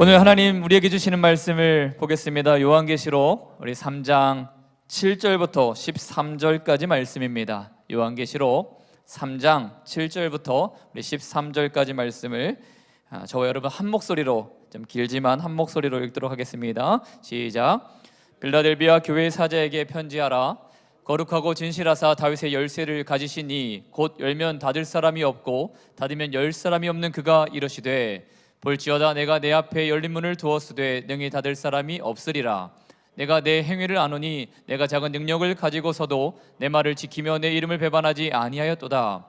오늘 하나님 우리에게 주시는 말씀을 보겠습니다. 요한계시록 우리 3장 7절부터 13절까지 말씀입니다. 요한계시록 3장 7절부터 우리 13절까지 말씀을 저와 여러분 한 목소리로, 좀 길지만 한 목소리로 읽도록 하겠습니다. 시작. 빌라델비아 교회 사자에게 편지하라. 거룩하고 진실하사 다윗의 열쇠를 가지시니 곧 열면 닫을 사람이 없고 닫으면 열 사람이 없는 그가 이르시되 볼지어다 내가 내 앞에 열린 문을 두었으되 능히 닫을 사람이 없으리라. 내가 내 행위를 아노니 내가 작은 능력을 가지고서도 내 말을 지키며 내 이름을 배반하지 아니하였도다.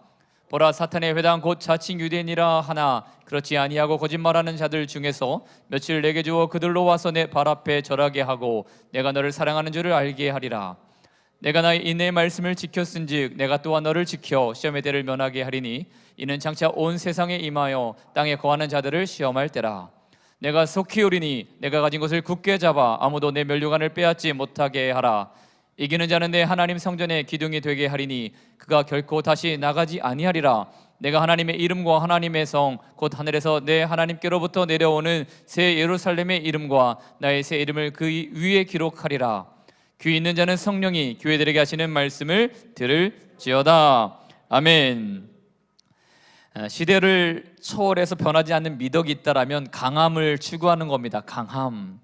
보라, 사탄의 회당 곧 자칭 유대인이라 하나 그렇지 아니하고 거짓말하는 자들 중에서 며칠 내게 주어 그들로 와서 내 발 앞에 절하게 하고 내가 너를 사랑하는 줄을 알게 하리라. 내가 나의 인내의 말씀을 지켰은즉 내가 또한 너를 지켜 시험의 때를 면하게 하리니 이는 장차 온 세상에 임하여 땅에 거하는 자들을 시험할 때라. 내가 속히 오리니 내가 가진 것을 굳게 잡아 아무도 내 면류관을 빼앗지 못하게 하라. 이기는 자는 내 하나님 성전의 기둥이 되게 하리니 그가 결코 다시 나가지 아니하리라. 내가 하나님의 이름과 하나님의 성 곧 하늘에서 내 하나님께로부터 내려오는 새 예루살렘의 이름과 나의 새 이름을 그 위에 기록하리라. 귀 있는 자는 성령이 교회들에게 하시는 말씀을 들을지어다. 아멘. 시대를 초월해서 변하지 않는 미덕이 있다라면 강함을 추구하는 겁니다. 강함.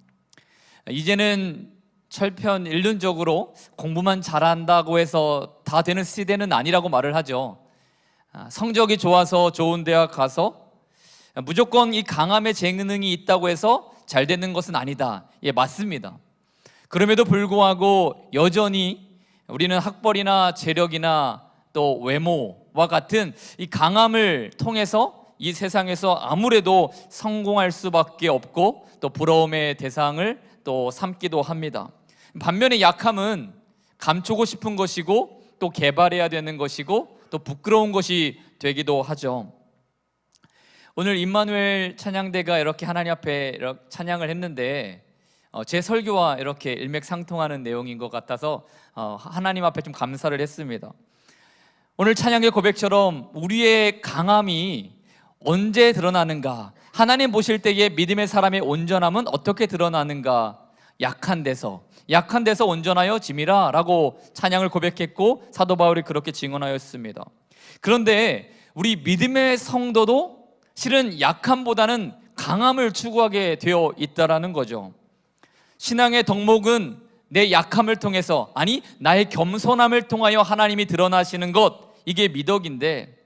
이제는 철편일륜적으로 공부만 잘한다고 해서 다 되는 시대는 아니라고 말을 하죠. 성적이 좋아서 좋은 대학 가서 무조건 이 강함의 재능이 있다고 해서 잘 되는 것은 아니다. 예, 맞습니다. 그럼에도 불구하고 여전히 우리는 학벌이나 재력이나 또 외모와 같은 이 강함을 통해서 이 세상에서 아무래도 성공할 수밖에 없고 또 부러움의 대상을 또 삼기도 합니다. 반면에 약함은 감추고 싶은 것이고 또 개발해야 되는 것이고 또 부끄러운 것이 되기도 하죠. 오늘 임마누엘 찬양대가 이렇게 하나님 앞에 이렇게 찬양을 했는데 제 설교와 이렇게 일맥상통하는 내용인 것 같아서 하나님 앞에 좀 감사를 했습니다. 오늘 찬양의 고백처럼 우리의 강함이 언제 드러나는가, 하나님 보실 때의 믿음의 사람의 온전함은 어떻게 드러나는가, 약한 데서 온전하여 짐이라 라고 찬양을 고백했고 사도 바울이 그렇게 증언하였습니다. 그런데 우리 믿음의 성도도 실은 약함보다는 강함을 추구하게 되어 있다라는 거죠. 신앙의 덕목은 내 약함을 통해서, 아니 나의 겸손함을 통하여 하나님이 드러나시는 것, 이게 미덕인데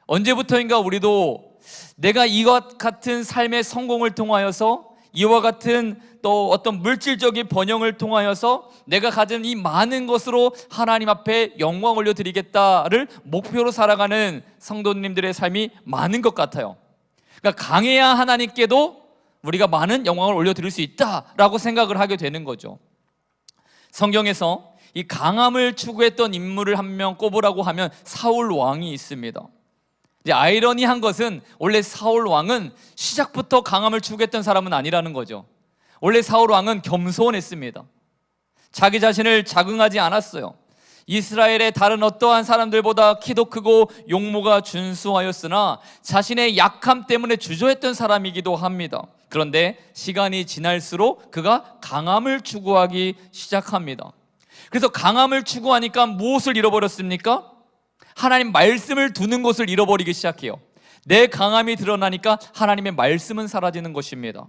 언제부터인가 우리도 내가 이와 같은 삶의 성공을 통하여서 이와 같은 또 어떤 물질적인 번영을 통하여서 내가 가진 이 많은 것으로 하나님 앞에 영광 올려드리겠다를 목표로 살아가는 성도님들의 삶이 많은 것 같아요. 그러니까 강해야 하나님께도 우리가 많은 영광을 올려드릴 수 있다라고 생각을 하게 되는 거죠. 성경에서 이 강함을 추구했던 인물을 한 명 꼽으라고 하면 사울 왕이 있습니다. 이제 아이러니한 것은 원래 사울 왕은 시작부터 강함을 추구했던 사람은 아니라는 거죠. 원래 사울 왕은 겸손했습니다. 자기 자신을 자긍하지 않았어요. 이스라엘의 다른 어떠한 사람들보다 키도 크고 용모가 준수하였으나 자신의 약함 때문에 주저했던 사람이기도 합니다. 그런데 시간이 지날수록 그가 강함을 추구하기 시작합니다. 그래서 강함을 추구하니까 무엇을 잃어버렸습니까? 하나님 말씀을 두는 것을 잃어버리기 시작해요. 내 강함이 드러나니까 하나님의 말씀은 사라지는 것입니다.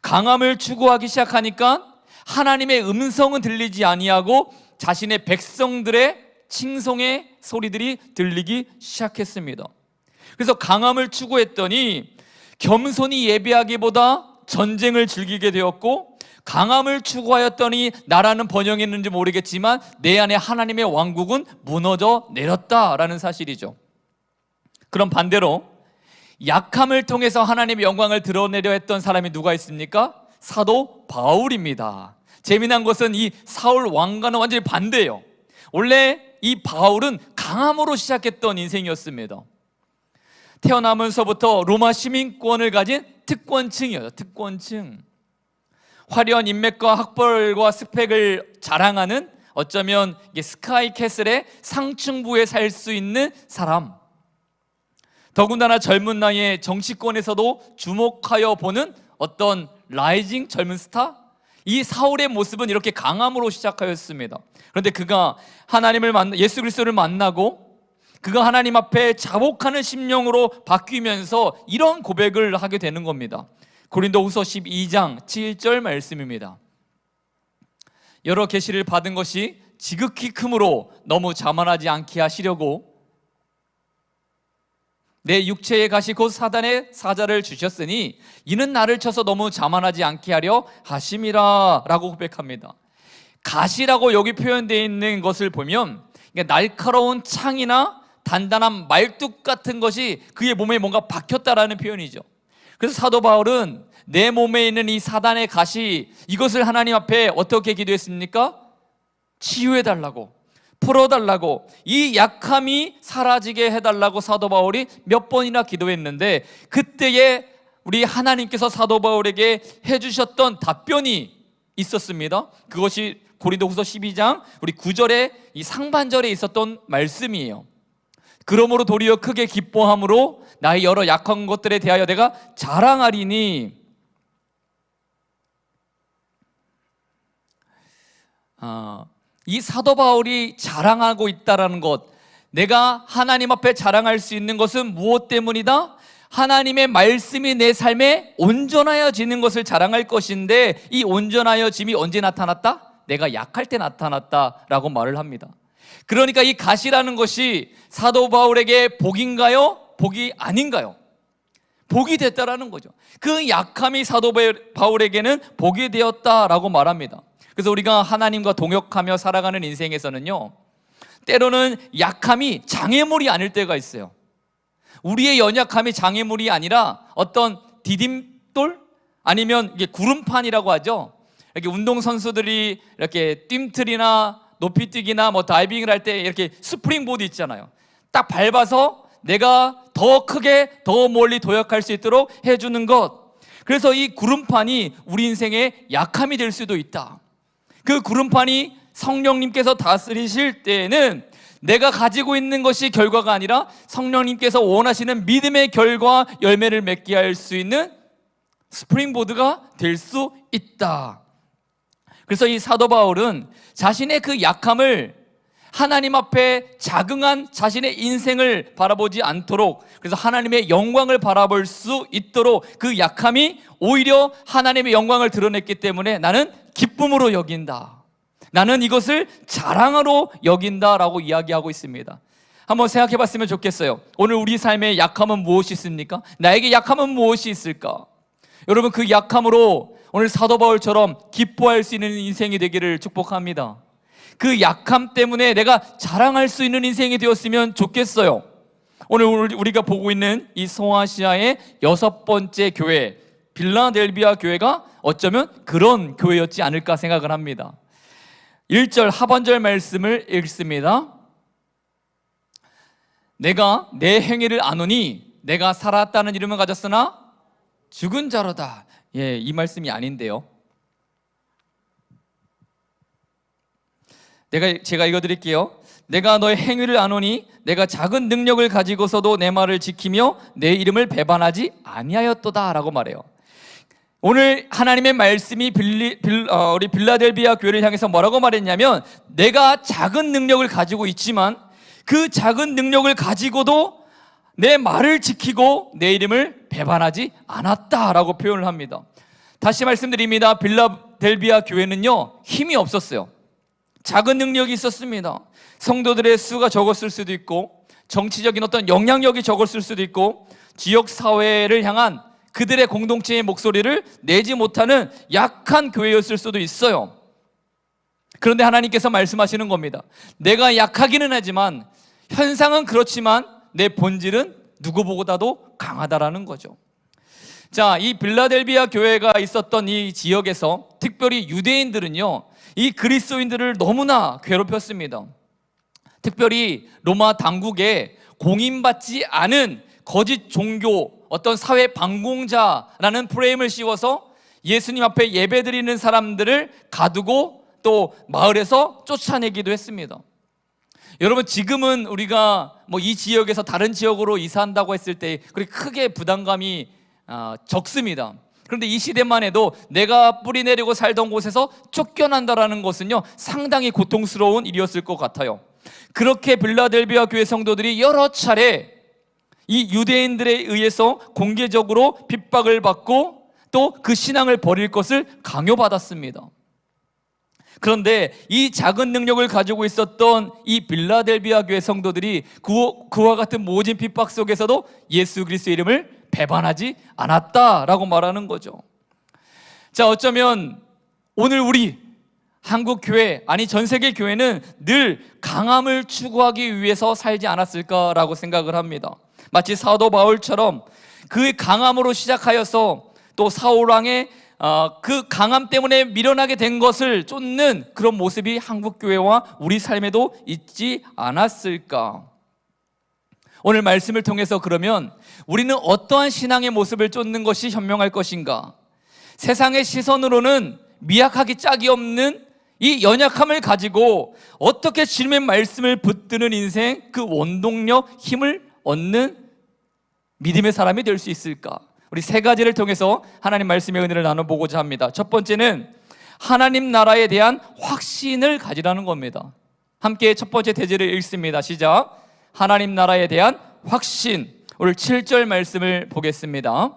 강함을 추구하기 시작하니까 하나님의 음성은 들리지 아니하고 자신의 백성들의 칭송의 소리들이 들리기 시작했습니다. 그래서 강함을 추구했더니 겸손히 예배하기보다 전쟁을 즐기게 되었고, 강함을 추구하였더니 나라는 번영했는지 모르겠지만 내 안에 하나님의 왕국은 무너져 내렸다라는 사실이죠. 그럼 반대로 약함을 통해서 하나님의 영광을 드러내려 했던 사람이 누가 있습니까? 사도 바울입니다. 재미난 것은 이 사울 왕과는 완전히 반대예요. 원래 이 바울은 강함으로 시작했던 인생이었습니다. 태어나면서부터 로마 시민권을 가진 특권층이었죠. 특권층. 화려한 인맥과 학벌과 스펙을 자랑하는, 어쩌면 스카이 캐슬의 상층부에 살 수 있는 사람. 더군다나 젊은 나이에 정치권에서도 주목하여 보는 어떤 라이징 젊은 스타? 이 사울의 모습은 이렇게 강함으로 시작하였습니다. 그런데 그가 예수 그리스도를 만나고 그가 하나님 앞에 자복하는 심령으로 바뀌면서 이런 고백을 하게 되는 겁니다. 고린도후서 12장 7절 말씀입니다. 여러 계시를 받은 것이 지극히 크므로 너무 자만하지 않게 하시려고 내 육체의 가시 곧 사단의 사자를 주셨으니 이는 나를 쳐서 너무 자만하지 않게 하려 하심이라 라고 고백합니다. 가시라고 여기 표현되어 있는 것을 보면 날카로운 창이나 단단한 말뚝 같은 것이 그의 몸에 뭔가 박혔다라는 표현이죠. 그래서 사도 바울은 내 몸에 있는 이 사단의 가시, 이것을 하나님 앞에 어떻게 기도했습니까? 치유해달라고, 풀어달라고, 이 약함이 사라지게 해달라고 사도 바울이 몇 번이나 기도했는데, 그때에 우리 하나님께서 사도 바울에게 해주셨던 답변이 있었습니다. 그것이 고린도후서 12장 우리 9절에 이 상반절에 있었던 말씀이에요. 그러므로 도리어 크게 기뻐함으로 나의 여러 약한 것들에 대하여 내가 자랑하리니. 이 사도 바울이 자랑하고 있다라는 것, 내가 하나님 앞에 자랑할 수 있는 것은 무엇 때문이다? 하나님의 말씀이 내 삶에 온전하여지는 것을 자랑할 것인데, 이 온전하여짐이 언제 나타났다? 내가 약할 때 나타났다라고 말을 합니다. 그러니까 이 가시라는 것이 사도 바울에게 복인가요? 복이 아닌가요? 복이 됐다라는 거죠. 그 약함이 사도 바울에게는 복이 되었다라고 말합니다. 그래서 우리가 하나님과 동역하며 살아가는 인생에서는요, 때로는 약함이 장애물이 아닐 때가 있어요. 우리의 연약함이 장애물이 아니라 어떤 디딤돌? 아니면 이게 구름판이라고 하죠. 이렇게 운동선수들이 이렇게 뜀틀이나 높이뛰기나 뭐 다이빙을 할 때 이렇게 스프링보드 있잖아요. 딱 밟아서 내가 더 크게 더 멀리 도약할 수 있도록 해주는 것. 그래서 이 구름판이 우리 인생의 약함이 될 수도 있다. 그 구름판이 성령님께서 다스리실 때에는 내가 가지고 있는 것이 결과가 아니라 성령님께서 원하시는 믿음의 결과, 열매를 맺게 할 수 있는 스프링보드가 될 수 있다. 그래서 이 사도 바울은 자신의 그 약함을 하나님 앞에 자긍한 자신의 인생을 바라보지 않도록, 그래서 하나님의 영광을 바라볼 수 있도록 그 약함이 오히려 하나님의 영광을 드러냈기 때문에 나는 기쁨으로 여긴다, 나는 이것을 자랑으로 여긴다라고 이야기하고 있습니다. 한번 생각해 봤으면 좋겠어요. 오늘 우리 삶에 약함은 무엇이 있습니까? 나에게 약함은 무엇이 있을까? 여러분, 그 약함으로 오늘 사도 바울처럼 기뻐할 수 있는 인생이 되기를 축복합니다. 그 약함 때문에 내가 자랑할 수 있는 인생이 되었으면 좋겠어요. 오늘 우리가 보고 있는 이 소아시아의 6번째 교회, 빌라델비아 교회가 어쩌면 그런 교회였지 않을까 생각을 합니다. 1절 하반절 말씀을 읽습니다. 내가 내 행위를 아노니 내가 살았다는 이름을 가졌으나 죽은 자로다. 이 말씀이 아닌데요. 제가 읽어드릴게요. 내가 너의 행위를 아노니 내가 작은 능력을 가지고서도 내 말을 지키며 내 이름을 배반하지 아니하였도다 라고 말해요. 오늘 하나님의 말씀이 우리 빌라델비아 교회를 향해서 뭐라고 말했냐면, 내가 작은 능력을 가지고 있지만 그 작은 능력을 가지고도 내 말을 지키고 내 이름을 배반하지 않았다라고 표현을 합니다. 다시 말씀드립니다. 빌라델비아 교회는요, 힘이 없었어요. 작은 능력이 있었습니다. 성도들의 수가 적었을 수도 있고, 정치적인 어떤 영향력이 적었을 수도 있고, 지역 사회를 향한 그들의 공동체의 목소리를 내지 못하는 약한 교회였을 수도 있어요. 그런데 하나님께서 말씀하시는 겁니다. 내가 약하기는 하지만, 현상은 그렇지만 내 본질은 누구보다도 강하다라는 거죠. 자, 이 빌라델비아 교회가 있었던 이 지역에서 특별히 유대인들은요, 이 그리스도인들을 너무나 괴롭혔습니다. 특별히 로마 당국에 공인받지 않은 거짓 종교, 어떤 사회 방공자라는 프레임을 씌워서 예수님 앞에 예배드리는 사람들을 가두고 또 마을에서 쫓아내기도 했습니다. 여러분, 지금은 우리가 이 지역에서 다른 지역으로 이사한다고 했을 때 그렇게 크게 부담감이 적습니다. 그런데 이 시대만 해도 내가 뿌리 내리고 살던 곳에서 쫓겨난다라는 것은요, 상당히 고통스러운 일이었을 것 같아요. 그렇게 빌라델비아 교회 성도들이 여러 차례 이 유대인들에 의해서 공개적으로 핍박을 받고 또 그 신앙을 버릴 것을 강요받았습니다. 그런데 이 작은 능력을 가지고 있었던 이 빌라델비아 교회 성도들이 그와 같은 모진 핍박 속에서도 예수 그리스도의 이름을 배반하지 않았다라고 말하는 거죠. 자, 어쩌면 오늘 우리 한국 교회, 아니 전 세계 교회는 늘 강함을 추구하기 위해서 살지 않았을까라고 생각을 합니다. 마치 사도 바울처럼 그 강함으로 시작하여서 또 사울 왕의 그 강함 때문에 밀어나게 된 것을 쫓는 그런 모습이 한국 교회와 우리 삶에도 있지 않았을까? 오늘 말씀을 통해서 그러면 우리는 어떠한 신앙의 모습을 쫓는 것이 현명할 것인가? 세상의 시선으로는 미약하기 짝이 없는 이 연약함을 가지고 어떻게 주님의 말씀을 붙드는 인생, 그 원동력, 힘을 얻는 믿음의 사람이 될 수 있을까? 우리 세 가지를 통해서 하나님 말씀의 은혜를 나눠보고자 합니다. 첫 번째는 하나님 나라에 대한 확신을 가지라는 겁니다. 함께 첫 번째 대제를 읽습니다. 시작. 하나님 나라에 대한 확신. 오늘 7절 말씀을 보겠습니다.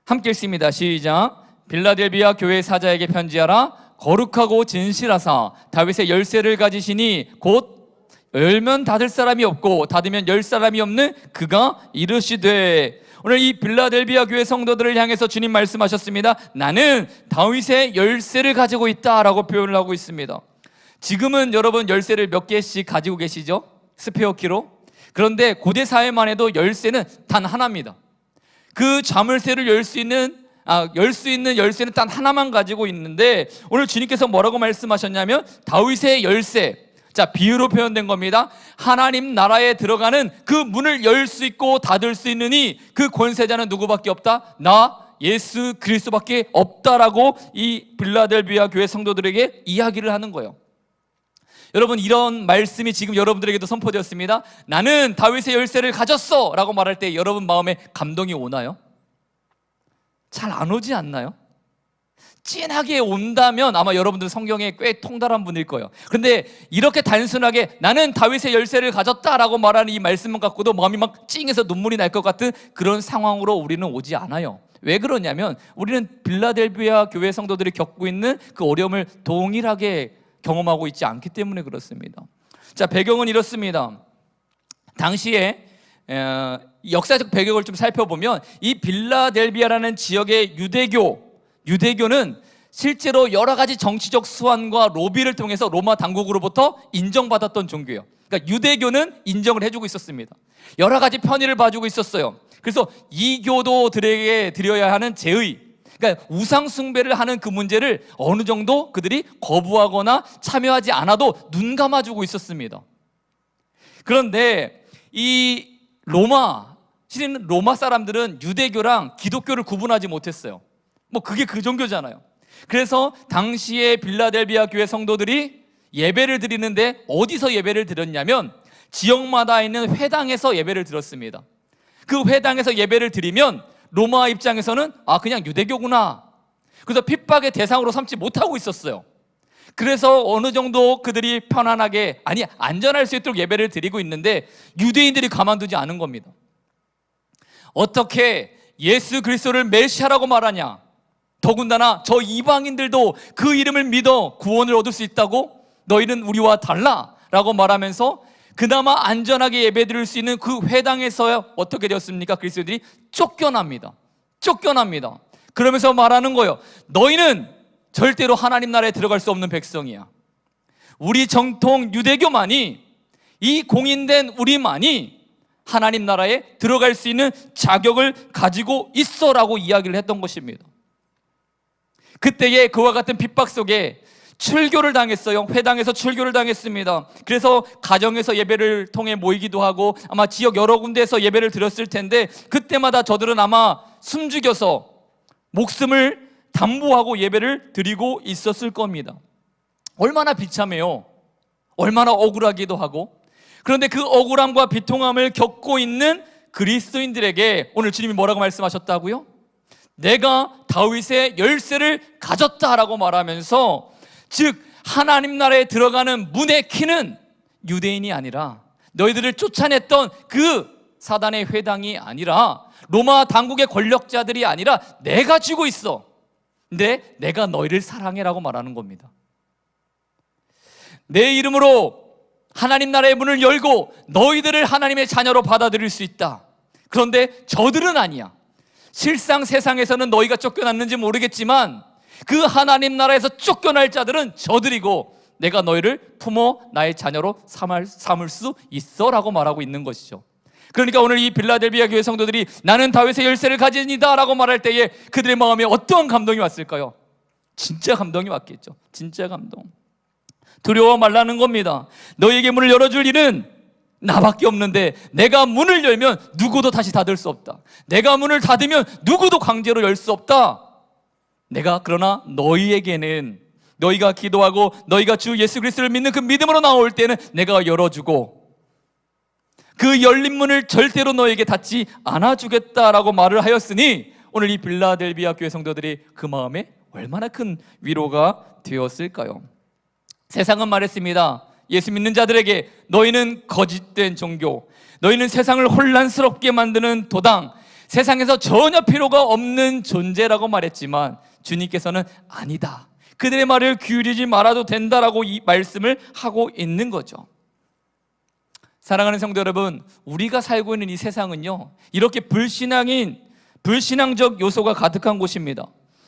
함께 읽습니다. 시작. 빌라델비아 교회 사자에게 편지하라. 거룩하고 진실하사 다윗의 열쇠를 가지시니 곧 열면 닫을 사람이 없고 닫으면 열 사람이 없는 그가 이르시되. 오늘 이 빌라델비아 교회 성도들을 향해서 주님 말씀하셨습니다. 나는 다윗의 열쇠를 가지고 있다라고 표현을 하고 있습니다. 지금은 여러분 열쇠를 몇 개씩 가지고 계시죠? 스페어 키로. 그런데 고대 사회만 해도 열쇠는 단 하나입니다. 그 자물쇠를 열 수 있는 열쇠는 단 하나만 가지고 있는데 오늘 주님께서 뭐라고 말씀하셨냐면 다윗의 열쇠, 자, 비유로 표현된 겁니다. 하나님 나라에 들어가는 그 문을 열 수 있고 닫을 수 있느니 그 권세자는 누구밖에 없다? 나 예수 그리스도밖에 없다라고 이 빌라델비아 교회 성도들에게 이야기를 하는 거예요. 여러분, 이런 말씀이 지금 여러분들에게도 선포되었습니다. 나는 다윗의 열쇠를 가졌어 라고 말할 때 여러분 마음에 감동이 오나요? 잘 안 오지 않나요? 진하게 온다면 아마 여러분들 성경에 꽤 통달한 분일 거예요. 그런데 이렇게 단순하게 나는 다윗의 열쇠를 가졌다라고 말하는 이 말씀만 갖고도 마음이 막 찡해서 눈물이 날 것 같은 그런 상황으로 우리는 오지 않아요. 왜 그러냐면 우리는 빌라델비아 교회 성도들이 겪고 있는 그 어려움을 동일하게 경험하고 있지 않기 때문에 그렇습니다. 자, 배경은 이렇습니다. 당시에 역사적 배경을 좀 살펴보면 이 빌라델비아라는 지역의 유대교는 실제로 여러 가지 정치적 수완과 로비를 통해서 로마 당국으로부터 인정받았던 종교예요. 그러니까 유대교는 인정을 해주고 있었습니다. 여러 가지 편의를 봐주고 있었어요. 그래서 이교도들에게 드려야 하는 제의, 그러니까 우상 숭배를 하는 그 문제를 어느 정도 그들이 거부하거나 참여하지 않아도 눈 감아주고 있었습니다. 그런데 이 실은 로마 사람들은 유대교랑 기독교를 구분하지 못했어요. 뭐 그게 그 종교잖아요. 그래서 당시에 빌라델비아 교회 성도들이 예배를 드리는데 어디서 예배를 드렸냐면 지역마다 있는 회당에서 예배를 드렸습니다. 그 회당에서 예배를 드리면 로마 입장에서는 그냥 유대교구나, 그래서 핍박의 대상으로 삼지 못하고 있었어요. 그래서 어느 정도 그들이 편안하게, 안전할 수 있도록 예배를 드리고 있는데 유대인들이 가만두지 않은 겁니다. 어떻게 예수 그리스도를 메시아라고 말하냐, 더군다나 저 이방인들도 그 이름을 믿어 구원을 얻을 수 있다고? 너희는 우리와 달라 라고 말하면서 그나마 안전하게 예배드릴 수 있는 그 회당에서 어떻게 되었습니까? 그리스도인들이 쫓겨납니다. 그러면서 말하는 거예요. 너희는 절대로 하나님 나라에 들어갈 수 없는 백성이야. 우리 정통 유대교만이, 이 공인된 우리만이 하나님 나라에 들어갈 수 있는 자격을 가지고 있어라고 이야기를 했던 것입니다. 그때에 그와 같은 핍박 속에 출교를 당했어요. 회당에서 출교를 당했습니다. 그래서 가정에서 예배를 통해 모이기도 하고 아마 지역 여러 군데에서 예배를 드렸을 텐데 그때마다 저들은 아마 숨죽여서 목숨을 담보하고 예배를 드리고 있었을 겁니다. 얼마나 비참해요. 얼마나 억울하기도 하고. 그런데 그 억울함과 비통함을 겪고 있는 그리스도인들에게 오늘 주님이 뭐라고 말씀하셨다고요? 내가 다윗의 열쇠를 가졌다라고 말하면서, 즉 하나님 나라에 들어가는 문의 키는 유대인이 아니라, 너희들을 쫓아냈던 그 사단의 회당이 아니라, 로마 당국의 권력자들이 아니라 내가 쥐고 있어. 근데 내가 너희를 사랑해라고 말하는 겁니다. 내 이름으로 하나님 나라의 문을 열고 너희들을 하나님의 자녀로 받아들일 수 있다. 그런데 저들은 아니야. 실상 세상에서는 너희가 쫓겨났는지 모르겠지만 그 하나님 나라에서 쫓겨날 자들은 저들이고, 내가 너희를 품어 나의 자녀로 삼을 수 있어 라고 말하고 있는 것이죠. 그러니까 오늘 이 빌라델비아 교회 성도들이 나는 다윗의 열쇠를 가지니다 라고 말할 때에 그들의 마음에 어떠한 감동이 왔을까요? 진짜 감동이 왔겠죠. 진짜 감동. 두려워 말라는 겁니다. 너희에게 문을 열어줄 일은 나밖에 없는데, 내가 문을 열면 누구도 다시 닫을 수 없다. 내가 문을 닫으면 누구도 강제로 열 수 없다. 내가 그러나 너희에게는, 너희가 기도하고 너희가 주 예수 그리스도를 믿는 그 믿음으로 나올 때는 내가 열어주고, 그 열린 문을 절대로 너에게 닫지 않아주겠다라고 말을 하였으니, 오늘 이 빌라델비아 교회 성도들이 그 마음에 얼마나 큰 위로가 되었을까요? 세상은 말했습니다. 예수 믿는 자들에게 너희는 거짓된 종교, 너희는 세상을 혼란스럽게 만드는 도당, 세상에서 전혀 필요가 없는 존재라고 말했지만 주님께서는 아니다, 그들의 말을 기울이지 말아도 된다라고 이 말씀을 하고 있는 거죠. 사랑하는 성도 여러분, 우리가 살고 있는 이 세상은요, 이렇게 불신앙적 요소가 가득한 곳입니다.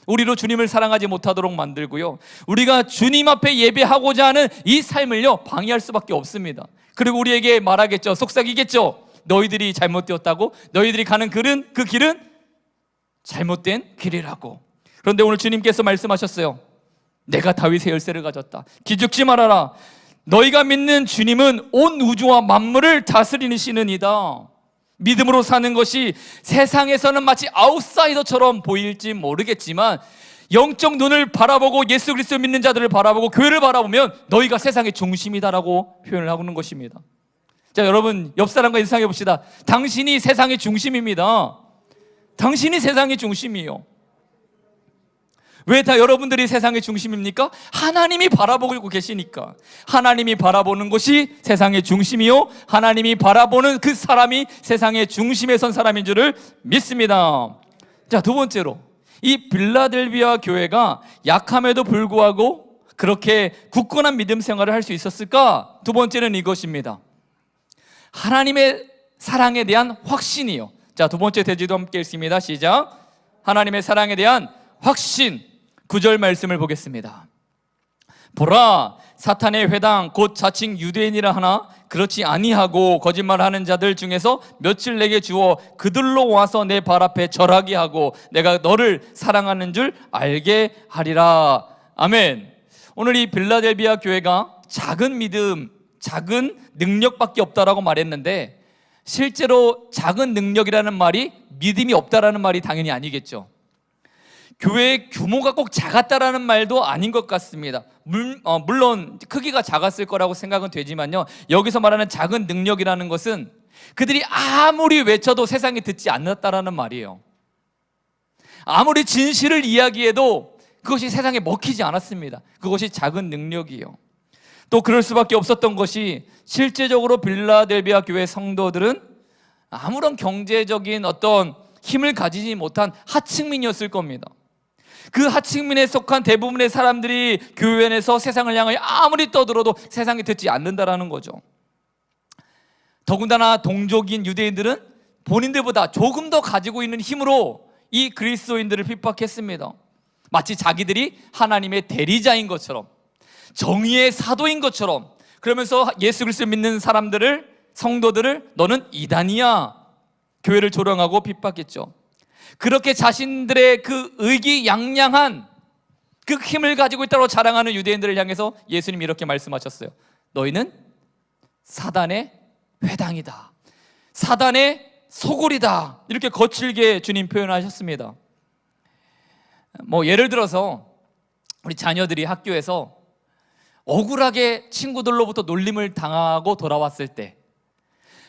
우리로 주님을 사랑하지 못하도록 만들고요, 우리가 주님 앞에 예배하고자 하는 이 삶을요 방해할 수밖에 없습니다. 그리고 우리에게 말하겠죠, 속삭이겠죠. 너희들이 잘못되었다고, 너희들이 가는 그 길은 잘못된 길이라고. 그런데 오늘 주님께서 말씀하셨어요. 내가 다윗의 열쇠를 가졌다. 기죽지 말아라. 너희가 믿는 주님은 온 우주와 만물을 다스리시는 이다. 믿음으로 사는 것이 세상에서는 마치 아웃사이더처럼 보일지 모르겠지만, 영적 눈을 바라보고 예수 그리스도 믿는 자들을 바라보고 교회를 바라보면 너희가 세상의 중심이다라고 표현을 하고 있는 것입니다. 자, 여러분 옆 사람과 인상해 봅시다. 당신이 세상의 중심입니다. 당신이 세상의 중심이에요. 왜 다 여러분들이 세상의 중심입니까? 하나님이 바라보고 계시니까. 하나님이 바라보는 것이 세상의 중심이요, 하나님이 바라보는 그 사람이 세상의 중심에 선 사람인 줄을 믿습니다. 자, 두 번째로, 이 빌라델비아 교회가 약함에도 불구하고 그렇게 굳건한 믿음 생활을 할 수 있었을까? 두 번째는 이것입니다. 하나님의 사랑에 대한 확신이요. 자, 두 번째 대지도 함께 읽습니다. 시작. 하나님의 사랑에 대한 확신. 9절 말씀을 보겠습니다. 보라, 사탄의 회당 곧 자칭 유대인이라 하나 그렇지 아니하고 거짓말하는 자들 중에서 며칠 내게 주어 그들로 와서 내 발 앞에 절하게 하고 내가 너를 사랑하는 줄 알게 하리라. 아멘. 오늘 이 빌라델비아 교회가 작은 믿음, 작은 능력밖에 없다라고 말했는데, 실제로 작은 능력이라는 말이 믿음이 없다라는 말이 당연히 아니겠죠. 교회의 규모가 꼭 작았다라는 말도 아닌 것 같습니다. 물론 크기가 작았을 거라고 생각은 되지만요, 여기서 말하는 작은 능력이라는 것은 그들이 아무리 외쳐도 세상에 듣지 않았다라는 말이에요. 아무리 진실을 이야기해도 그것이 세상에 먹히지 않았습니다. 그것이 작은 능력이에요. 또 그럴 수밖에 없었던 것이, 실제적으로 빌라델비아 교회 성도들은 아무런 경제적인 어떤 힘을 가지지 못한 하층민이었을 겁니다. 그 하층민에 속한 대부분의 사람들이 교회 내에서 세상을 향하여 아무리 떠들어도 세상이 듣지 않는다라는 거죠. 더군다나 동족인 유대인들은 본인들보다 조금 더 가지고 있는 힘으로 이 그리스도인들을 핍박했습니다. 마치 자기들이 하나님의 대리자인 것처럼, 정의의 사도인 것처럼, 그러면서 예수 그리스도를 믿는 사람들을, 성도들을 너는 이단이야, 교회를 조롱하고 핍박했죠. 그렇게 자신들의 그 의기양양한 그 힘을 가지고 있다고 자랑하는 유대인들을 향해서 예수님이 이렇게 말씀하셨어요. 너희는 사단의 회당이다, 사단의 소굴이다, 이렇게 거칠게 주님 표현하셨습니다. 예를 들어서 우리 자녀들이 학교에서 억울하게 친구들로부터 놀림을 당하고 돌아왔을 때,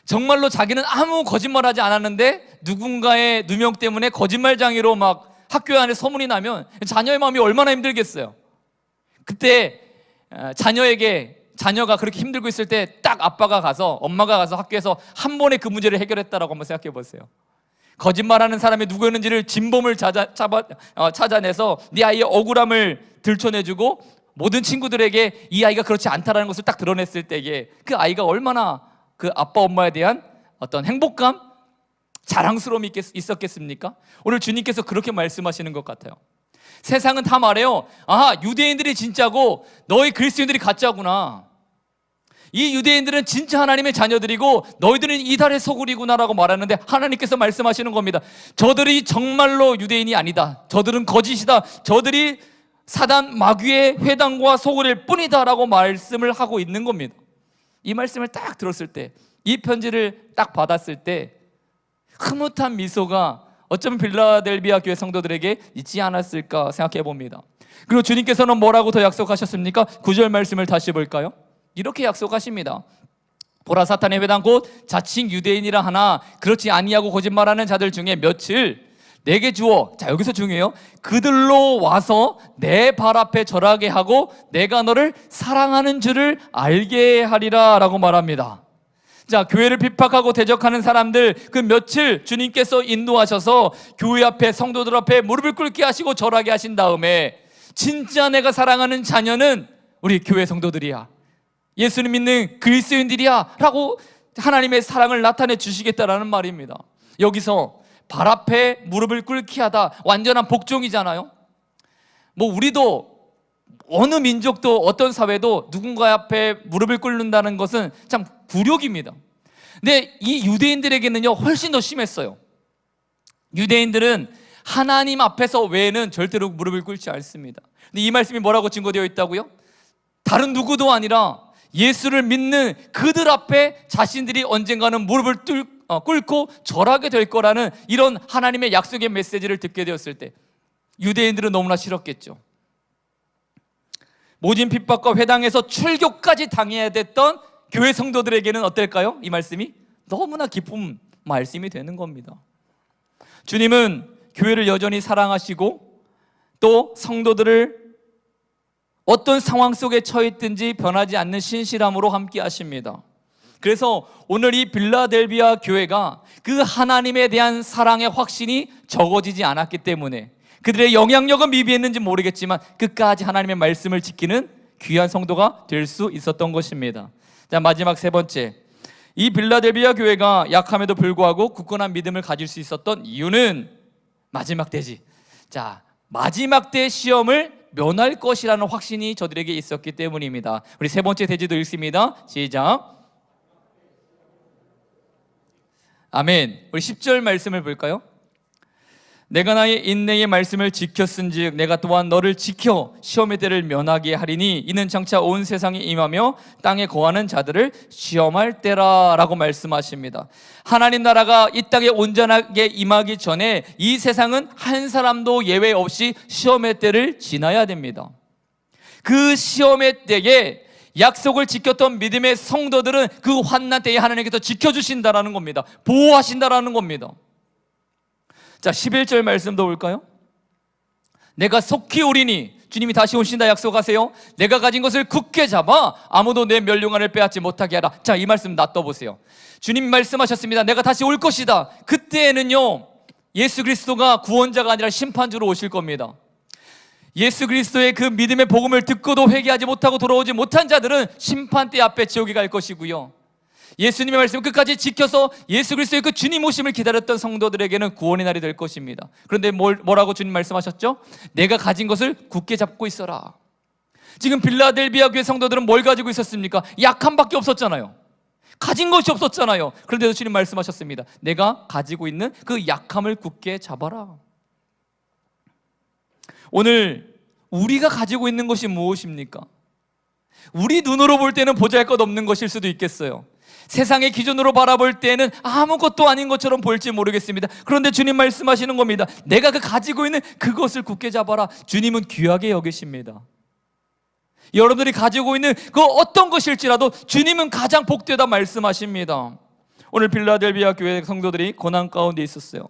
정말로 자기는 아무 거짓말하지 않았는데 누군가의 누명 때문에 거짓말장애로 막 학교 안에 소문이 나면 자녀의 마음이 얼마나 힘들겠어요. 그때 자녀가 그렇게 힘들고 있을 때 딱 엄마가 가서 학교에서 한 번에 그 문제를 해결했다라고 한번 생각해 보세요. 거짓말하는 사람이 누구였는지를 진범을 찾아내서 네 아이의 억울함을 들춰내주고 모든 친구들에게 이 아이가 그렇지 않다라는 것을 딱 드러냈을 때에 그 아이가 얼마나 그 아빠 엄마에 대한 어떤 행복감, 자랑스러움이 있었겠습니까? 오늘 주님께서 그렇게 말씀하시는 것 같아요. 세상은 다 말해요. 유대인들이 진짜고 너희 그리스도인들이 가짜구나. 이 유대인들은 진짜 하나님의 자녀들이고 너희들은 이달의 소굴이구나라고 말하는데, 하나님께서 말씀하시는 겁니다. 저들이 정말로 유대인이 아니다. 저들은 거짓이다. 저들이 사단 마귀의 회당과 소굴일 뿐이다 라고 말씀을 하고 있는 겁니다. 이 말씀을 딱 들었을 때, 이 편지를 딱 받았을 때 흐뭇한 미소가 어쩌면 빌라델비아 교회 성도들에게 있지 않았을까 생각해 봅니다. 그리고 주님께서는 뭐라고 더 약속하셨습니까? 9절 말씀을 다시 볼까요? 이렇게 약속하십니다. 보라, 사탄의 회당 곧 자칭 유대인이라 하나 그렇지 아니하고 거짓말하는 자들 중에 며칠 내게 주어, 자 여기서 중요해요, 그들로 와서 내 발 앞에 절하게 하고 내가 너를 사랑하는 줄을 알게 하리라 라고 말합니다. 자, 교회를 핍박하고 대적하는 사람들, 그 며칠 주님께서 인도하셔서 교회 앞에, 성도들 앞에 무릎을 꿇게 하시고 절하게 하신 다음에 진짜 내가 사랑하는 자녀는 우리 교회 성도들이야, 예수님 믿는 그리스도인들이야 라고 하나님의 사랑을 나타내 주시겠다라는 말입니다. 여기서 발 앞에 무릎을 꿇게 하다, 완전한 복종이잖아요. 우리도 어느 민족도 어떤 사회도 누군가 앞에 무릎을 꿇는다는 것은 참 굴욕입니다. 근데 이 유대인들에게는요 훨씬 더 심했어요. 유대인들은 하나님 앞에서 외에는 절대로 무릎을 꿇지 않습니다. 근데 이 말씀이 뭐라고 증거되어 있다고요? 다른 누구도 아니라 예수를 믿는 그들 앞에 자신들이 언젠가는 무릎을 꿇고 절하게 될 거라는 이런 하나님의 약속의 메시지를 듣게 되었을 때 유대인들은 너무나 싫었겠죠. 모진 핍박과 회당에서 출교까지 당해야 됐던 교회 성도들에게는 어떨까요? 이 말씀이 너무나 기쁜 말씀이 되는 겁니다. 주님은 교회를 여전히 사랑하시고 또 성도들을 어떤 상황 속에 처했든지 변하지 않는 신실함으로 함께 하십니다. 그래서 오늘 이 빌라델비아 교회가 그 하나님에 대한 사랑의 확신이 적어지지 않았기 때문에, 그들의 영향력은 미비했는지 모르겠지만 끝까지 하나님의 말씀을 지키는 귀한 성도가 될 수 있었던 것입니다. 자, 마지막 세 번째, 이 빌라델비아 교회가 약함에도 불구하고 굳건한 믿음을 가질 수 있었던 이유는 마지막 때지. 자, 마지막 때 시험을 면할 것이라는 확신이 저들에게 있었기 때문입니다. 우리 세 번째 대지도 읽습니다. 시작. 아멘. 우리 10절 말씀을 볼까요? 내가 나의 인내의 말씀을 지켰은즉 내가 또한 너를 지켜 시험의 때를 면하게 하리니 이는 장차 온 세상에 임하며 땅에 거하는 자들을 시험할 때라 라고 말씀하십니다. 하나님 나라가 이 땅에 온전하게 임하기 전에 이 세상은 한 사람도 예외 없이 시험의 때를 지나야 됩니다. 그 시험의 때에 약속을 지켰던 믿음의 성도들은 그 환난 때에 하나님께서 지켜주신다라는 겁니다. 보호하신다라는 겁니다. 자, 11절 말씀도 볼까요? 내가 속히 오리니, 주님이 다시 오신다 약속하세요. 내가 가진 것을 굳게 잡아 아무도 내 멸류관을 빼앗지 못하게 하라. 자, 이 말씀 놔둬보세요. 주님 말씀하셨습니다. 내가 다시 올 것이다. 그때에는요 예수 그리스도가 구원자가 아니라 심판주로 오실 겁니다. 예수 그리스도의 그 믿음의 복음을 듣고도 회개하지 못하고 돌아오지 못한 자들은 심판대 앞에 지옥에 갈 것이고요, 예수님의 말씀을 끝까지 지켜서 예수 그리스도의 그 주님 오심을 기다렸던 성도들에게는 구원의 날이 될 것입니다. 그런데 뭐라고 주님 말씀하셨죠? 내가 가진 것을 굳게 잡고 있어라. 지금 빌라델비아 교회 성도들은 뭘 가지고 있었습니까? 약함밖에 없었잖아요. 가진 것이 없었잖아요. 그런데도 주님 말씀하셨습니다. 내가 가지고 있는 그 약함을 굳게 잡아라. 오늘 우리가 가지고 있는 것이 무엇입니까? 우리 눈으로 볼 때는 보잘것없는 것일 수도 있겠어요. 세상의 기준으로 바라볼 때는 아무것도 아닌 것처럼 보일지 모르겠습니다. 그런데 주님 말씀하시는 겁니다. 내가 그 가지고 있는 그것을 굳게 잡아라. 주님은 귀하게 여기십니다. 여러분들이 가지고 있는 그 어떤 것일지라도 주님은 가장 복되다 말씀하십니다. 오늘 빌라델비아 교회 성도들이 고난 가운데 있었어요.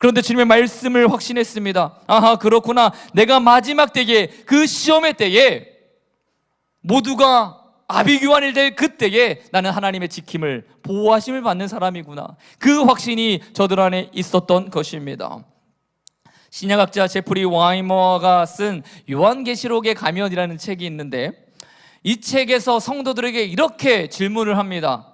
그런데 주님의 말씀을 확신했습니다. 아하, 그렇구나. 내가 마지막 때에, 그 시험의 때에 모두가 아비규환이 될 그때에 나는 하나님의 지킴을, 보호하심을 받는 사람이구나. 그 확신이 저들 안에 있었던 것입니다. 신약학자 제프리 와이머가 쓴 요한계시록의 가면이라는 책이 있는데, 이 책에서 성도들에게 이렇게 질문을 합니다.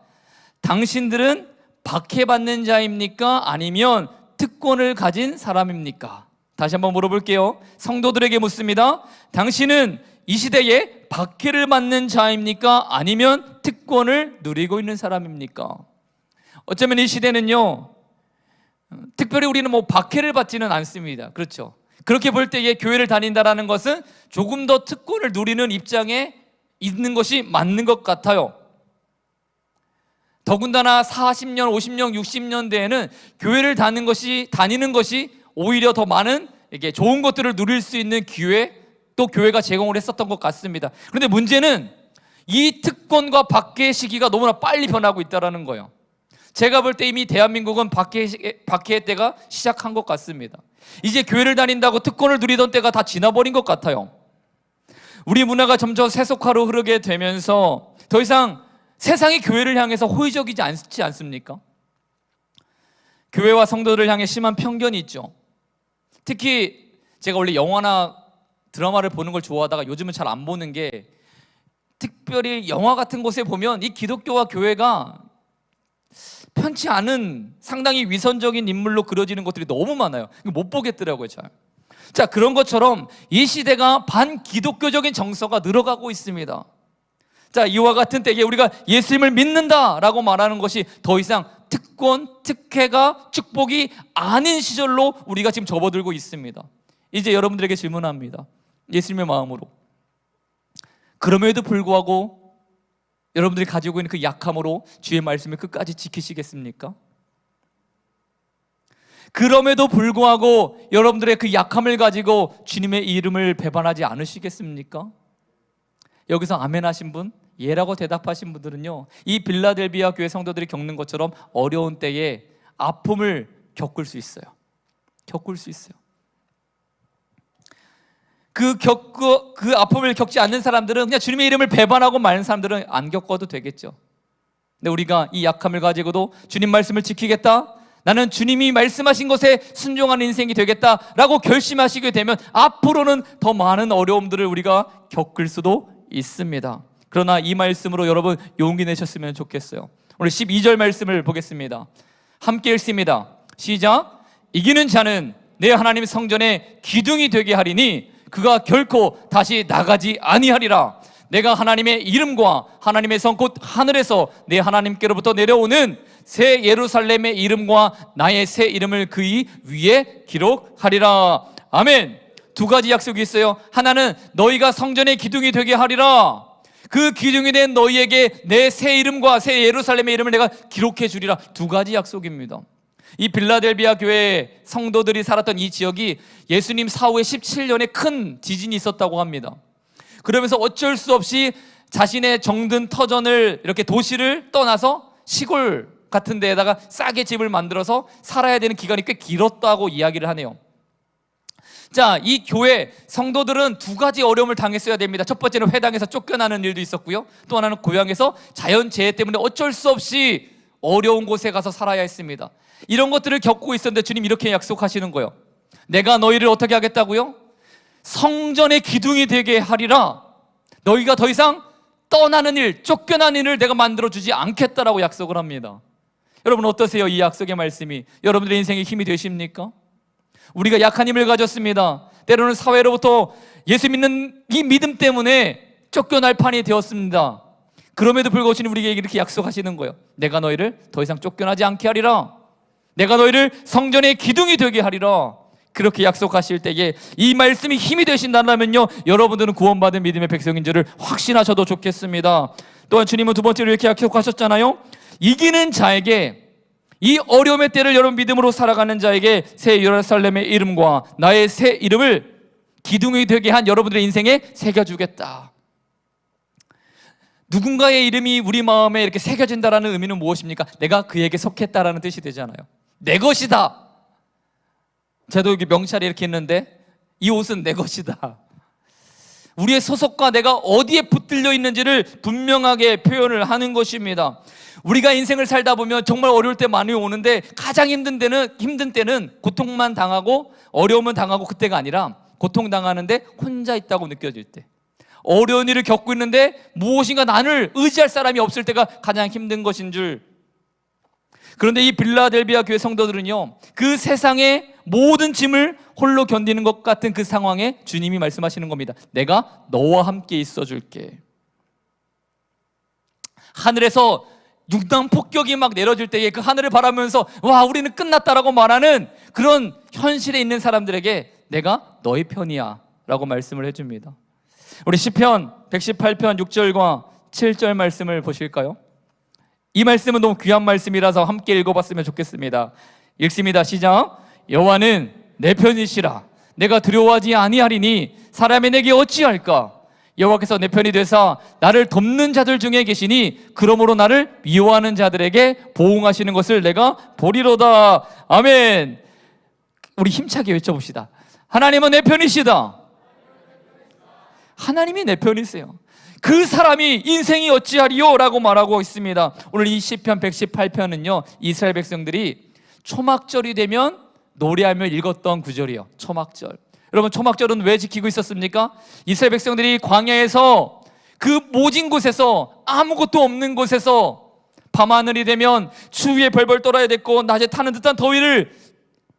당신들은 박해받는 자입니까? 아니면 특권을 가진 사람입니까? 다시 한번 물어볼게요. 성도들에게 묻습니다. 당신은 이 시대에 박해를 받는 자입니까? 아니면 특권을 누리고 있는 사람입니까? 어쩌면 이 시대는요, 특별히 우리는 박해를 받지는 않습니다. 그렇죠? 그렇게 볼 때에 교회를 다닌다는 것은 조금 더 특권을 누리는 입장에 있는 것이 맞는 것 같아요. 더군다나 40년, 50년, 60년대에는 교회를 다니는 것이 오히려 더 많은 이게 좋은 것들을 누릴 수 있는 기회, 또 교회가 제공을 했었던 것 같습니다. 그런데 문제는 이 특권과 박해의 시기가 너무나 빨리 변하고 있다는 거예요. 제가 볼 때 이미 대한민국은 박해의 때가 시작한 것 같습니다. 이제 교회를 다닌다고 특권을 누리던 때가 다 지나버린 것 같아요. 우리 문화가 점점 세속화로 흐르게 되면서 더 이상 세상이 교회를 향해서 호의적이지 않지 않습니까? 교회와 성도들을 향해 심한 편견이 있죠. 특히 제가 원래 영화나 드라마를 보는 걸 좋아하다가 요즘은 잘 안 보는 게, 특별히 영화 같은 곳에 보면 이 기독교와 교회가 편치 않은 상당히 위선적인 인물로 그려지는 것들이 너무 많아요. 못 보겠더라고요, 잘. 자, 그런 것처럼 이 시대가 반기독교적인 정서가 늘어가고 있습니다. 자, 이와 같은 때에 우리가 예수님을 믿는다라고 말하는 것이 더 이상 특권, 특혜가 축복이 아닌 시절로 우리가 지금 접어들고 있습니다. 이제 여러분들에게 질문합니다. 예수님의 마음으로, 그럼에도 불구하고 여러분들이 가지고 있는 그 약함으로 주의 말씀을 끝까지 지키시겠습니까? 그럼에도 불구하고 여러분들의 그 약함을 가지고 주님의 이름을 배반하지 않으시겠습니까? 여기서 아멘 하신 분, 예라고 대답하신 분들은요, 이 빌라델비아 교회 성도들이 겪는 것처럼 어려운 때에 아픔을 겪을 수 있어요. 겪을 수 있어요. 그 아픔을 겪지 않는 사람들은, 그냥 주님의 이름을 배반하고 마는 사람들은 안 겪어도 되겠죠. 근데 우리가 이 약함을 가지고도 주님 말씀을 지키겠다, 나는 주님이 말씀하신 것에 순종하는 인생이 되겠다라고 결심하시게 되면 앞으로는 더 많은 어려움들을 우리가 겪을 수도 있습니다. 그러나 이 말씀으로 여러분 용기 내셨으면 좋겠어요. 오늘 12절 말씀을 보겠습니다. 함께 읽습니다. 시작. 이기는 자는 내 하나님 성전에 기둥이 되게 하리니 그가 결코 다시 나가지 아니하리라. 내가 하나님의 이름과 하나님의 성 곧 하늘에서 내 하나님께로부터 내려오는 새 예루살렘의 이름과 나의 새 이름을 그의 위에 기록하리라. 아멘. 두 가지 약속이 있어요. 하나는 너희가 성전의 기둥이 되게 하리라. 그 기둥이 된 너희에게 내 새 이름과 새 예루살렘의 이름을 내가 기록해 주리라. 두 가지 약속입니다. 이 빌라델비아 교회 성도들이 살았던 이 지역이 예수님 사후에 17년에 큰 지진이 있었다고 합니다. 그러면서 어쩔 수 없이 자신의 정든 터전을, 이렇게 도시를 떠나서 시골 같은 데에다가 싸게 집을 만들어서 살아야 되는 기간이 꽤 길었다고 이야기를 하네요. 자, 이 교회 성도들은 두 가지 어려움을 당했어야 됩니다. 첫 번째는 회당에서 쫓겨나는 일도 있었고요, 또 하나는 고향에서 자연재해 때문에 어쩔 수 없이 어려운 곳에 가서 살아야 했습니다. 이런 것들을 겪고 있었는데 주님 이렇게 약속하시는 거예요. 내가 너희를 어떻게 하겠다고요? 성전의 기둥이 되게 하리라. 너희가 더 이상 떠나는 일, 쫓겨나는 일을 내가 만들어주지 않겠다라고 약속을 합니다. 여러분 어떠세요? 이 약속의 말씀이 여러분들의 인생에 힘이 되십니까? 우리가 약한 힘을 가졌습니다. 때로는 사회로부터 예수 믿는 이 믿음 때문에 쫓겨날 판이 되었습니다. 그럼에도 불구하고 주님 우리에게 이렇게 약속하시는 거예요. 내가 너희를 더 이상 쫓겨나지 않게 하리라. 내가 너희를 성전의 기둥이 되게 하리라. 그렇게 약속하실 때에 이 말씀이 힘이 되신다면요, 여러분들은 구원받은 믿음의 백성인 줄을 확신하셔도 좋겠습니다. 또한 주님은 두 번째로 이렇게 약속하셨잖아요. 이기는 자에게, 이 어려움의 때를 여러분 믿음으로 살아가는 자에게 새 예루살렘의 이름과 나의 새 이름을 기둥이 되게 한 여러분들의 인생에 새겨주겠다. 누군가의 이름이 우리 마음에 이렇게 새겨진다라는 의미는 무엇입니까? 내가 그에게 속했다라는 뜻이 되잖아요. 내 것이다. 저도 여기 명찰에 이렇게 있는데 이 옷은 내 것이다. 우리의 소속과 내가 어디에 붙들려 있는지를 분명하게 표현을 하는 것입니다. 우리가 인생을 살다 보면 정말 어려울 때 많이 오는데 가장 힘든 때는 고통만 당하고 어려움은 당하고 그때가 아니라 고통당하는데 혼자 있다고 느껴질 때, 어려운 일을 겪고 있는데 무엇인가 나를 의지할 사람이 없을 때가 가장 힘든 것인 줄. 그런데 이 빌라델비아 교회 성도들은요, 그 세상의 모든 짐을 홀로 견디는 것 같은 그 상황에 주님이 말씀하시는 겁니다. 내가 너와 함께 있어 줄게. 하늘에서 융단 폭격이 막 내려질 때에 그 하늘을 바라보면서 와, 우리는 끝났다라고 말하는 그런 현실에 있는 사람들에게 내가 너의 편이야 라고 말씀을 해줍니다. 우리 시편 118편 6절과 7절 말씀을 보실까요? 이 말씀은 너무 귀한 말씀이라서 함께 읽어봤으면 좋겠습니다. 읽습니다. 시작. 여호와는 내 편이시라. 내가 두려워하지 아니하리니 사람이 내게 어찌할까? 여호와께서 내 편이 되사 나를 돕는 자들 중에 계시니 그러므로 나를 미워하는 자들에게 보응하시는 것을 내가 보리로다. 아멘. 우리 힘차게 외쳐봅시다. 하나님은 내 편이시다. 하나님이 내 편이세요. 그 사람이 인생이 어찌하리요? 라고 말하고 있습니다. 오늘 이 시편 118편은요 이스라엘 백성들이 초막절이 되면 노래하며 읽었던 구절이에요. 초막절. 여러분, 초막절은 왜 지키고 있었습니까? 이스라엘 백성들이 광야에서 그 모진 곳에서, 아무것도 없는 곳에서 밤하늘이 되면 추위에 벌벌 떨어야 됐고 낮에 타는 듯한 더위를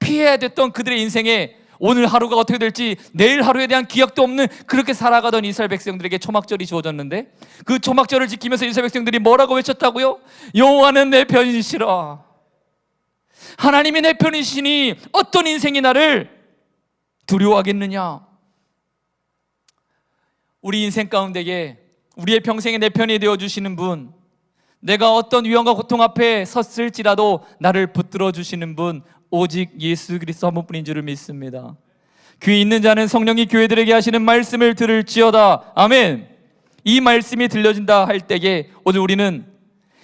피해야 됐던 그들의 인생에 오늘 하루가 어떻게 될지, 내일 하루에 대한 기약도 없는 그렇게 살아가던 이스라엘 백성들에게 초막절이 주어졌는데, 그 초막절을 지키면서 이스라엘 백성들이 뭐라고 외쳤다고요? 여호와는 내 편이시라. 하나님이 내 편이시니 어떤 인생이 나를 두려워하겠느냐? 우리 인생 가운데에 우리의 평생에 내 편이 되어주시는 분, 내가 어떤 위험과 고통 앞에 섰을지라도 나를 붙들어 주시는 분, 오직 예수 그리스도 한 분뿐인 줄을 믿습니다. 귀 있는 자는 성령이 교회들에게 하시는 말씀을 들을지어다. 아멘. 이 말씀이 들려진다 할 때에 오늘 우리는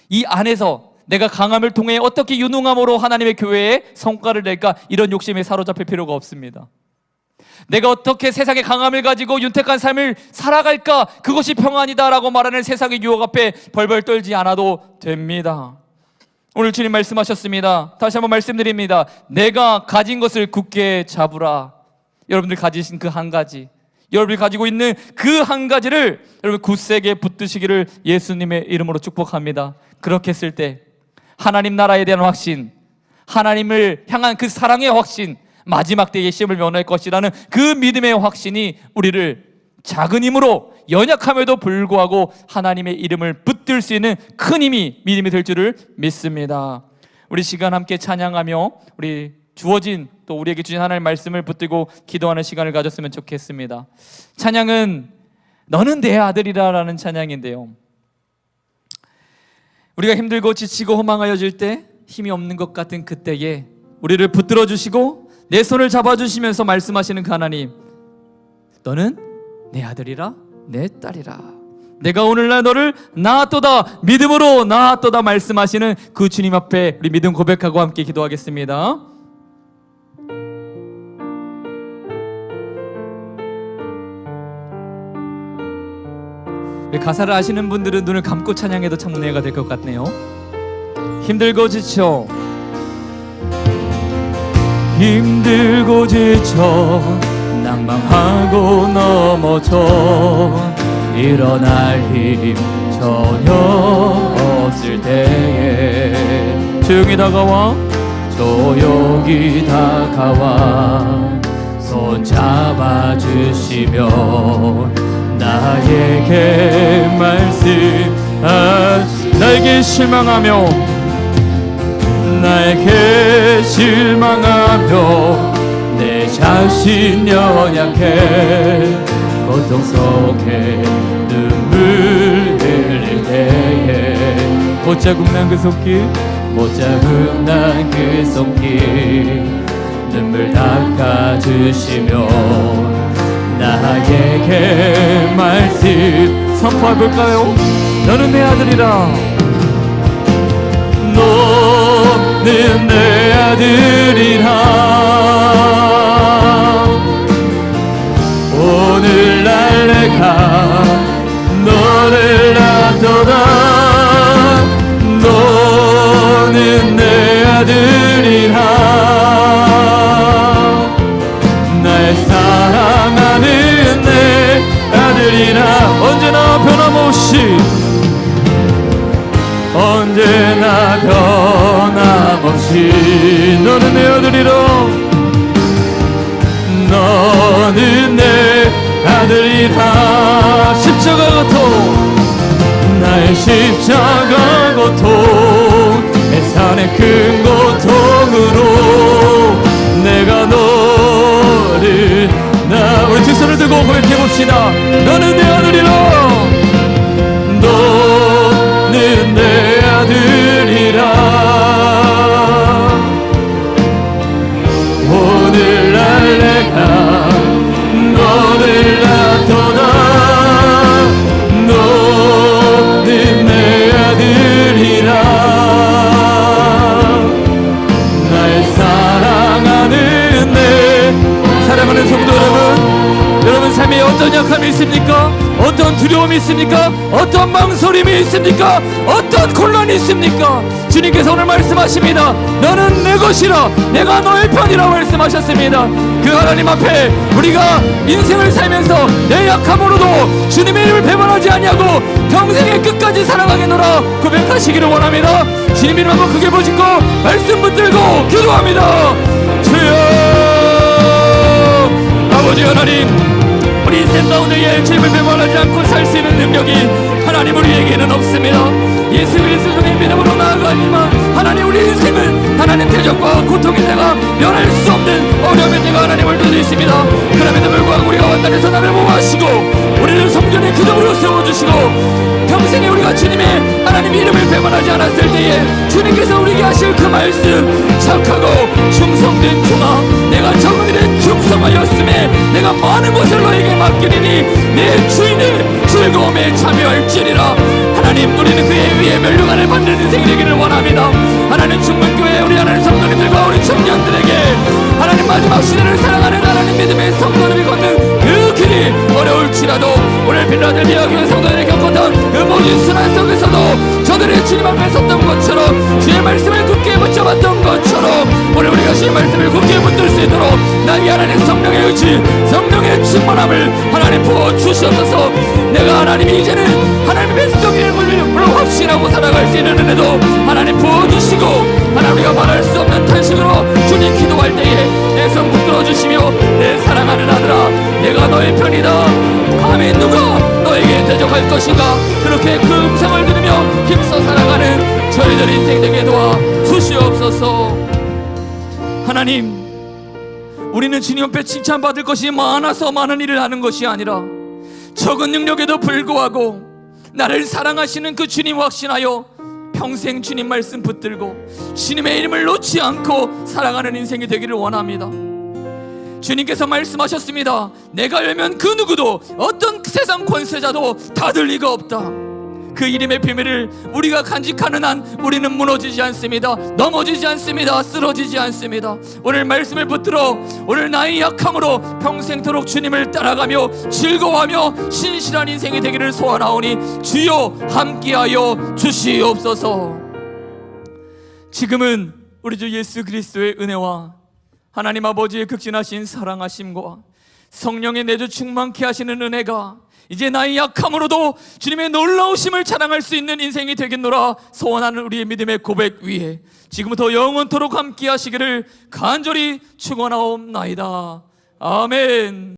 이 안에서 내가 강함을 통해 어떻게 유능함으로 하나님의 교회에 성과를 낼까, 이런 욕심에 사로잡힐 필요가 없습니다. 내가 어떻게 세상의 강함을 가지고 윤택한 삶을 살아갈까, 그것이 평안이다라고 말하는 세상의 유혹 앞에 벌벌 떨지 않아도 됩니다. 오늘 주님 말씀하셨습니다. 다시 한번 말씀드립니다. 내가 가진 것을 굳게 잡으라. 여러분들 가지신 그 한 가지, 여러분이 가지고 있는 그 한 가지를 여러분 굳세게 붙드시기를 예수님의 이름으로 축복합니다. 그렇게 했을 때 하나님 나라에 대한 확신, 하나님을 향한 그 사랑의 확신, 마지막 때의 시험을 면할 것이라는 그 믿음의 확신이 우리를 작은 힘으로, 연약함에도 불구하고 하나님의 이름을 붙들 수 있는 큰 힘이, 믿음이 될 줄을 믿습니다. 우리 시간 함께 찬양하며 우리 주어진, 또 우리에게 주신 하나님의 말씀을 붙들고 기도하는 시간을 가졌으면 좋겠습니다. 찬양은 너는 내 아들이라 라는 찬양인데요, 우리가 힘들고 지치고 허망하여질 때, 힘이 없는 것 같은 그때에 우리를 붙들어 주시고 내 손을 잡아주시면서 말씀하시는 그 하나님, 너는 내 아들이라, 내 딸이라, 내가 오늘날 너를 낳았도다, 믿음으로 낳았도다 말씀하시는 그 주님 앞에 우리 믿음 고백하고 함께 기도하겠습니다. 가사를 아시는 분들은 눈을 감고 찬양해도 참 은혜가 될 것 같네요. 힘들고 지쳐, 힘들고 지쳐 낭망하고 넘어져 일어날 힘 전혀 없을 때에 조용히 다가와, 조용히 다가와 손 잡아주시며 나에게 말씀하시, 나에게 실망하며 내 자신 연약해 고통 속에 눈물 흘릴 때에 못자국 난 그 손길, 못자국 난 그 손길 눈물 닦아주시며 나에게 말씀 선포해볼까요? 너는 내 아들이라, 너는 내 아들이라, 아들이라. 너는 내 아들이라. 십자가 고통, 나의 십자가 고통, 내 산의 큰 고통으로 내가 너를 우리 두 손을 들고 고백해봅시다. 너는 내 아들이라. 너는 내 아들이라. 오늘날 내가 너를 낳도다. 너는 내 아들이라. 날 사랑하는 내 사랑하는 성도 여러분, 삶에 어떤 약함이 있습니까? 어떤 두려움이 있습니까? 어떤 망설임이 있습니까? 어떤 곤란이 있습니까? 주님께서 오늘 말씀하십니다. 너는 내 것이라, 내가 너의 편이라 말씀하셨습니다. 그 하나님 앞에 우리가 인생을 살면서 내 약함으로도 주님의 이름을 배반하지 아니하고 평생의 끝까지 사랑하겠노라 고백하시기를 원합니다. 주님 이름 한번 크게 보시고 말씀 붙들고 기도합니다. 주여, 아버지 하나님, 우리 인생 가운데에 주님을 배반하지 않고 살 수 있는 능력이 하나님 우리에게는 없습니다. 예수 그리스도의 믿음으로 나아가지만 하나님 우리 인생은 하나님 대적과 고통의 때가 면할 수 없는 어려움의 때가 하나님을 누리고 있습니다. 그럼에도 불구하고 우리가 완단에서 나를 보호하시고 우리를 성전의 기둥으로 세워주시고 평생에 우리가 주님의 하나님 이름을 배반하지 않았을 때에 주님께서 우리에게 하실 그 말씀, 착하고 충성된 종아, 내가 적은 일에 충성하였음에 내가 많은 것을 너에게 맡기리니 내 주인의 즐거움에 참여할지니라. 하나님, 우리는 그의 위에 멸류관을 받는 인생이 되기를 원합니다. 하나님, 충만교회 우리 하나님 성도님들과 우리 청년들에게 하나님 마지막 시대를 사랑하는 하나님 믿음의 성도들이 걷는 그 길이 어려울지라도 오늘 빌라델비아 교회 성도들이 겪었던 그 모든 순환 속에서도 저들의 주님 앞에 섰던 것처럼 주의 말씀을 굳게 붙잡았던 것처럼 오늘 우리가 주의 말씀을 굳게 붙들 수 있도록 나의 하나님 성령의 의지, 성령의 충만함을 하나님 부어주시옵소서. 내가 하나님이 이제는 하나님의 백성의 물을 확신하고 살아갈 수 있는 은혜도 하나님 부어주시고 하나님 우리가 말할 수 없는 탄식으로 주님 기도할 때에 내 손 붙들어주시며 내 사랑하는 아들아, 내가 너의 편이다. 감히 누가 너에게 대적할 것인가. 그렇게 그 음성을 들으며 힘써 살아가는 저희들 인생 되게 도와 주시옵소서. 하나님, 우리는 주님 앞에 칭찬받을 것이 많아서 많은 일을 하는 것이 아니라 적은 능력에도 불구하고 나를 사랑하시는 그 주님 확신하여 평생 주님 말씀 붙들고 주님의 이름을 놓지 않고 살아가는 인생이 되기를 원합니다. 주님께서 말씀하셨습니다. 내가 열면 그 누구도 어떤 세상 권세자도 닫을 리가 없다. 그 이름의 비밀을 우리가 간직하는 한 우리는 무너지지 않습니다. 넘어지지 않습니다. 쓰러지지 않습니다. 오늘 말씀을 붙들어 오늘 나의 약함으로 평생토록 주님을 따라가며 즐거워하며 신실한 인생이 되기를 소원하오니 주여 함께하여 주시옵소서. 지금은 우리 주 예수 그리스도의 은혜와 하나님 아버지의 극진하신 사랑하심과 성령의 내주 충만케 하시는 은혜가 이제 나의 약함으로도 주님의 놀라우심을 자랑할 수 있는 인생이 되겠노라 소원하는 우리의 믿음의 고백 위에 지금부터 영원토록 함께 하시기를 간절히 축원하옵나이다. 아멘.